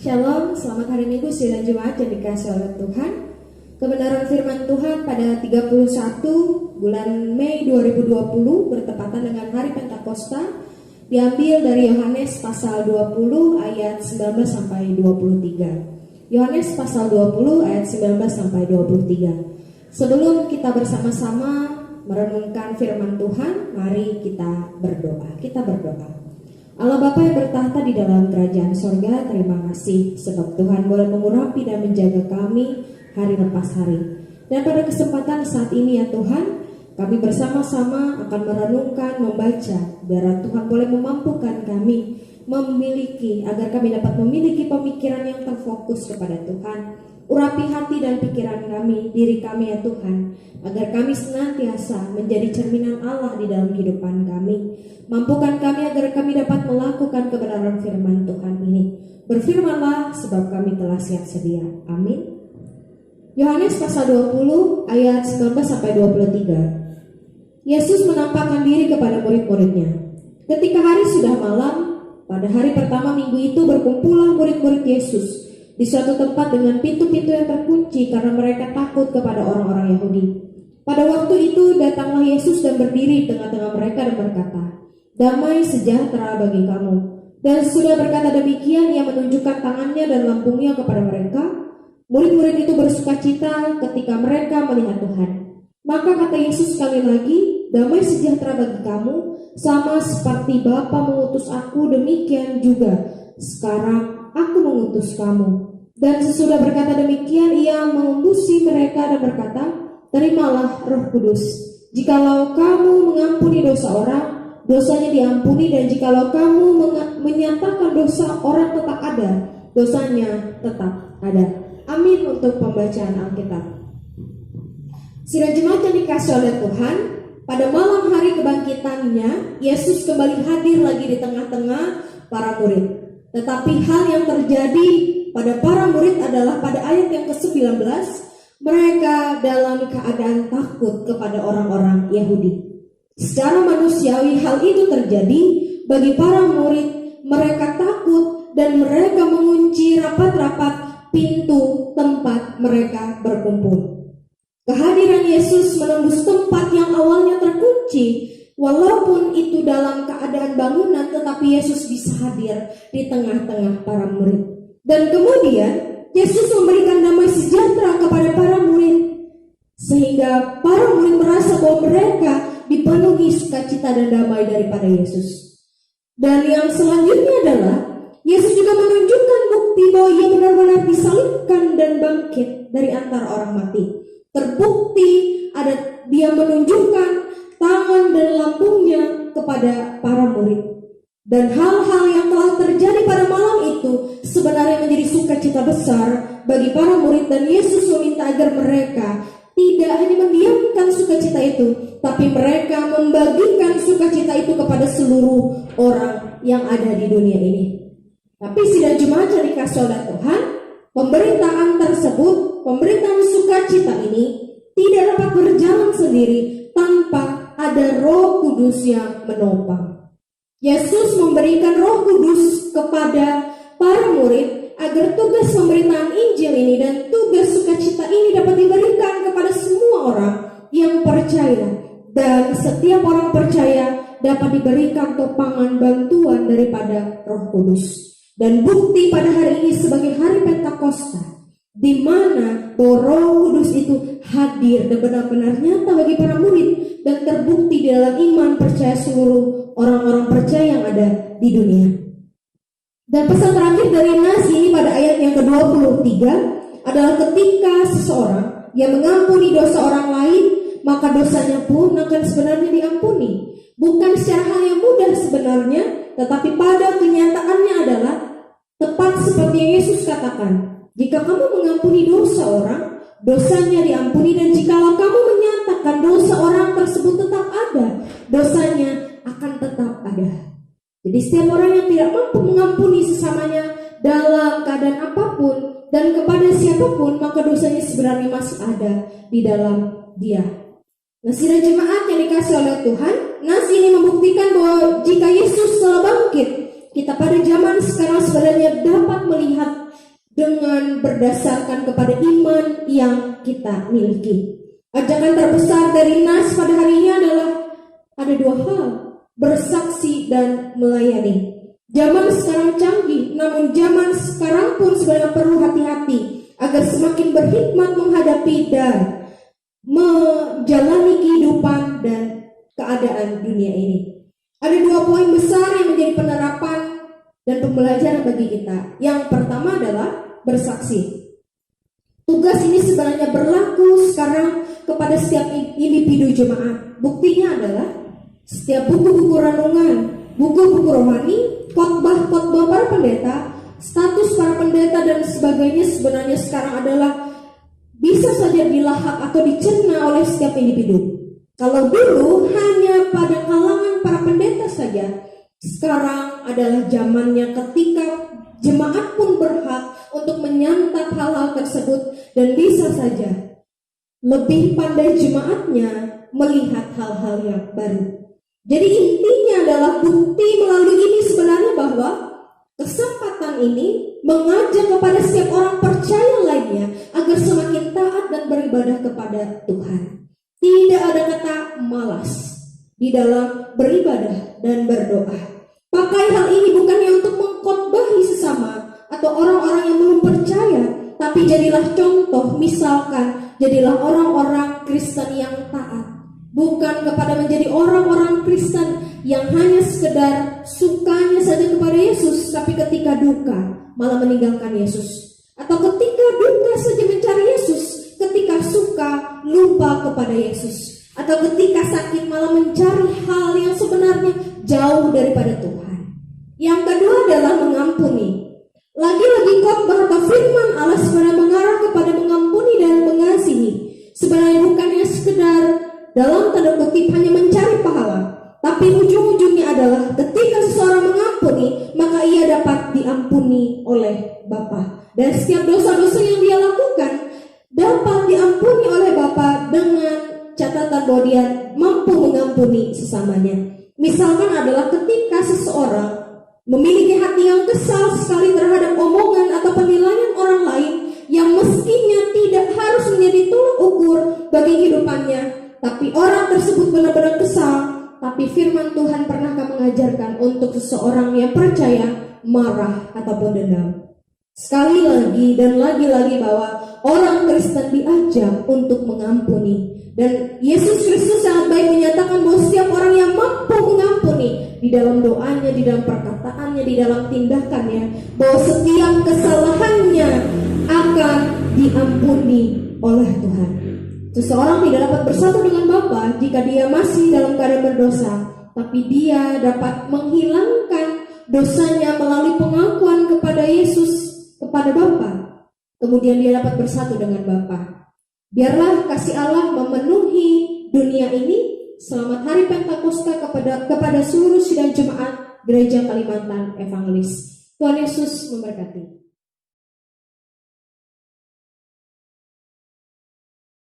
Shalom, selamat hari Minggu sidang Jemaat yang dikasihi oleh Tuhan. Kebenaran firman Tuhan pada 31 bulan Mei 2020 bertepatan dengan hari Pentakosta diambil dari Yohanes pasal 20 ayat 19 sampai 23. Yohanes pasal 20 ayat 19 sampai 23. Sebelum kita bersama-sama merenungkan firman Tuhan, mari kita berdoa. Kita berdoa. Allah Bapa yang bertahta di dalam kerajaan sorga, terima kasih sebab Tuhan boleh mengurapi dan menjaga kami hari lepas hari. Dan pada kesempatan saat ini ya Tuhan, kami bersama-sama akan merenungkan, membaca, biar Tuhan boleh memampukan kami memiliki, agar kami dapat memiliki pemikiran yang terfokus kepada Tuhan. Urapi hati dan pikiran kami, diri kami ya Tuhan, agar kami senantiasa menjadi cerminan Allah di dalam kehidupan kami. Mampukan kami agar kami dapat melakukan kebenaran firman Tuhan ini. Berfirmanlah sebab kami telah siap sedia. Amin. Yohanes pasal 20 ayat 19 sampai 23. Yesus menampakkan diri kepada murid-muridnya. Ketika hari sudah malam, pada hari pertama minggu itu berkumpullah murid-murid Yesus di suatu tempat dengan pintu-pintu yang terkunci karena mereka takut kepada orang-orang Yahudi. Pada waktu itu datanglah Yesus dan berdiri di tengah-tengah mereka dan berkata, "Damai sejahtera bagi kamu." Dan sesudah berkata demikian, ia menunjukkan tangannya dan lambungnya kepada mereka. Murid-murid itu bersukacita ketika mereka melihat Tuhan. Maka kata Yesus sekali lagi, "Damai sejahtera bagi kamu, sama seperti Bapa mengutus aku, demikian juga sekarang aku mengutus kamu." Dan sesudah berkata demikian, ia mengembusi mereka dan berkata, "Terimalah Roh Kudus. Jikalau kamu mengampuni dosa orang, dosanya diampuni, dan jikalau kamu menyatakan dosa orang tetap ada, dosanya tetap ada." Amin untuk pembacaan Alkitab. Sidang jemaat yang dikasihi oleh Tuhan, pada malam hari kebangkitannya, Yesus kembali hadir lagi di tengah-tengah para murid. Tetapi hal yang terjadi pada para murid adalah pada ayat yang ke-19, mereka dalam keadaan takut kepada orang-orang Yahudi. Secara manusiawi hal itu terjadi bagi para murid. Mereka takut dan mereka mengunci rapat-rapat pintu tempat mereka berkumpul. Kehadiran Yesus menembus tempat yang awalnya terkunci. Walaupun itu dalam keadaan bangunan, tetapi Yesus bisa hadir di tengah-tengah para murid. Dan kemudian Yesus memberikan damai sejahtera kepada para murid, sehingga para murid merasa bahwa mereka dipenuhi sukacita dan damai daripada Yesus. Dan yang selanjutnya adalah Yesus juga menunjukkan bukti bahwa ia benar-benar disalibkan dan bangkit dari antara orang mati. Terbukti ada dia menunjukkan tangan dan lambungnya kepada para murid. Dan hal-hal yang telah terjadi pada malam itu sebenarnya menjadi sukacita besar bagi para murid, dan Yesus meminta agar mereka tidak hanya mendiamkan sukacita itu, tapi mereka membagikan sukacita itu kepada seluruh orang yang ada di dunia ini. Tapi sidang jemaat yang dikasihi oleh Tuhan, pemberitaan tersebut, pemberitaan sukacita ini tidak dapat berjalan sendiri tanpa ada Roh Kudus yang menopang. Yesus memberikan Roh Kudus kepada para murid agar tugas pemberitaan Injil ini dan tugas sukacita ini dapat diberikan kepada semua orang yang percaya, dan setiap orang percaya dapat diberikan topangan bantuan daripada Roh Kudus. Dan bukti pada hari ini sebagai hari Pentakosta, di mana Roh Kudus itu hadir dan benar-benar nyata bagi para murid dan terbukti di dalam iman percaya seluruh orang-orang percaya yang ada di dunia. Dan pesan terakhir dari nas ini pada ayat yang ke-23 adalah ketika seseorang yang mengampuni dosa orang lain, maka dosanya pun akan sebenarnya diampuni. Bukan secara hal yang mudah sebenarnya, tetapi pada kenyataannya adalah tepat seperti yang Yesus katakan, jika kamu mengampuni dosa orang, dosanya diampuni, dan jikalau kamu menyatakan dosa orang tersebut tetap ada, dosanya akan tetap ada. Jadi setiap orang yang tidak mampu mengampuni sesamanya dalam keadaan apapun dan kepada siapapun, maka dosanya sebenarnya masih ada di dalam dia. Nah, sidang jemaat yang dikasihi oleh Tuhan, nas ini membuktikan bahwa jika Yesus telah bangkit, kita pada zaman sekarang sebenarnya dapat melihat dengan berdasarkan kepada iman yang kita miliki. Ajakan terbesar dari Nas pada hari ini adalah ada dua hal, bersaksi dan melayani. Zaman sekarang canggih, namun zaman sekarang pun sebenarnya perlu hati-hati agar semakin berhikmat menghadapi dan menjalani kehidupan dan keadaan dunia ini. Ada dua poin besar yang menjadi penerapan dan pembelajaran bagi kita. Yang pertama adalah bersaksi. Tugas ini sebenarnya berlaku sekarang kepada setiap individu jemaat. Buktinya adalah setiap buku-buku renungan, buku-buku rohani, khotbah-khotbah para pendeta, status para pendeta dan sebagainya sebenarnya sekarang adalah bisa saja dilahap atau dicerna oleh setiap individu. Kalau dulu hanya pada kalangan para pendeta saja, sekarang adalah zamannya ketika jemaat pun berhak untuk menyantap hal-hal tersebut dan bisa saja lebih pandai jemaatnya melihat hal-hal yang baru. Jadi intinya adalah bukti melalui ini sebenarnya bahwa kesempatan ini mengajak kepada setiap orang percaya lainnya agar semakin taat dan beribadah kepada Tuhan. Tidak ada kata malas di dalam beribadah dan berdoa. Pakai hal ini bukannya untuk mengkhotbahi sesama atau orang-orang yang belum percaya, tapi jadilah contoh, misalkan jadilah orang-orang Kristen yang taat. Bukan kepada menjadi orang-orang Kristen yang hanya sekedar sukanya saja kepada Yesus, tapi ketika duka malah meninggalkan Yesus. Atau ketika duka saja mencari Yesus, ketika suka lupa kepada Yesus. Atau ketika sakit malah mencari hal yang sebenarnya jauh daripada Tuhan. Yang kedua adalah mengampuni. Lagi-lagi khotbah atau firman Allah sebenarnya mengarah kepada mengampuni dan mengasihi. Sebenarnya bukannya sekedar dalam tanda kutip hanya mencari pahala, tapi ujung-ujungnya adalah ketika seseorang mengampuni, maka ia dapat diampuni oleh Bapa. Dan setiap dosa-dosa yang dia lakukan dapat diampuni oleh Bapa dengan catatan bahwa dia mampu mengampuni sesamanya. Misalkan adalah ketika seseorang memiliki hati yang kesal sekali terhadap omongan atau penilaian orang lain yang mestinya tidak harus menjadi tolak ukur bagi kehidupannya, tapi orang tersebut benar-benar kesal. Tapi firman Tuhan pernahkah mengajarkan untuk seseorang yang percaya marah ataupun dendam? Sekali lagi dan lagi-lagi bahwa orang Kristen diajak untuk mengampuni. Dan Yesus Kristus sangat baik menyatakan bahwa setiap orang yang mampu mengampuni di dalam doanya, di dalam perkataannya, di dalam tindakannya, bahwa setiap kesalahannya akan diampuni oleh Tuhan. Seseorang tidak dapat bersatu dengan Bapa jika dia masih dalam keadaan berdosa, tapi dia dapat menghilangkan dosanya melalui pengakuan kepada Yesus, kepada Bapa. Kemudian dia dapat bersatu dengan Bapa. Biarlah kasih Allah memenuhi dunia ini. Selamat Hari Pentakosta kepada seluruh sidang jemaat Gereja Kalimantan Evangelis. Tuhan Yesus memberkati.